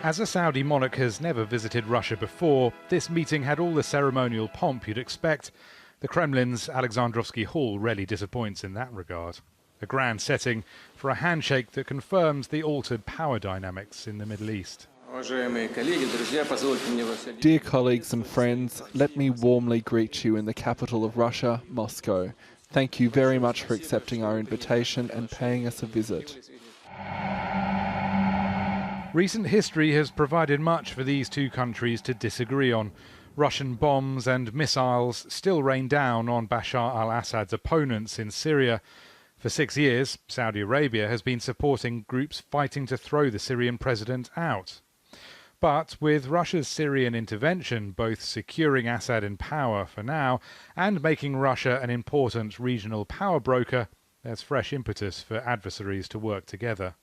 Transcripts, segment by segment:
As a Saudi monarch has never visited Russia before, this meeting had all the ceremonial pomp you'd expect. The Kremlin's Alexandrovsky Hall rarely disappoints in that regard. A grand setting for a handshake that confirms the altered power dynamics in the Middle East. Dear colleagues and friends, let me warmly greet you in the capital of Russia, Moscow. Thank you very much for accepting our invitation and paying us a visit. Recent history has provided much for these two countries to disagree on. Russian bombs and missiles still rain down on Bashar al-Assad's opponents in Syria. For 6 years, Saudi Arabia has been supporting groups fighting to throw the Syrian president out. But with Russia's Syrian intervention both securing Assad in power for now and making Russia an important regional power broker, there's fresh impetus for adversaries to work together.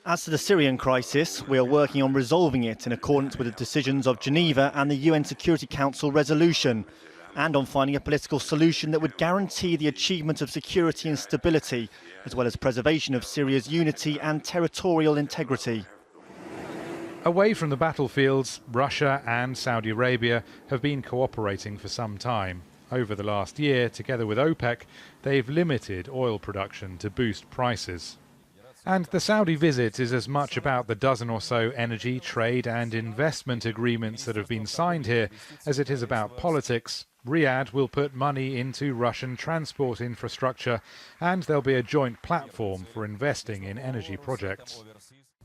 As to the Syrian crisis, we are working on resolving it in accordance with the decisions of Geneva and the UN Security Council resolution, and on finding a political solution that would guarantee the achievement of security and stability, as well as preservation of Syria's unity and territorial integrity. Away from the battlefields, Russia and Saudi Arabia have been cooperating for some time. Over the last year, together with OPEC, they've limited oil production to boost prices. And the Saudi visit is as much about the dozen or so energy, trade and investment agreements that have been signed here as it is about politics. Riyadh will put money into Russian transport infrastructure, and there'll be a joint platform for investing in energy projects.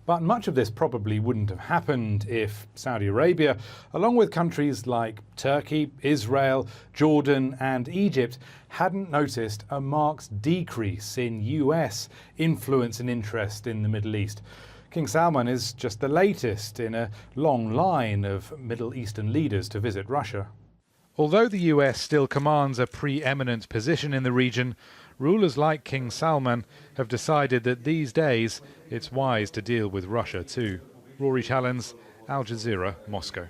But much of this probably wouldn't have happened if Saudi Arabia, along with countries like Turkey, Israel, Jordan and Egypt, hadn't noticed a marked decrease in US influence and interest in the Middle East. King Salman is just the latest in a long line of Middle Eastern leaders to visit Russia. Although the US still commands a preeminent position in the region, rulers like King Salman have decided that these days it's wise to deal with Russia too. Rory Challens, Al Jazeera, Moscow.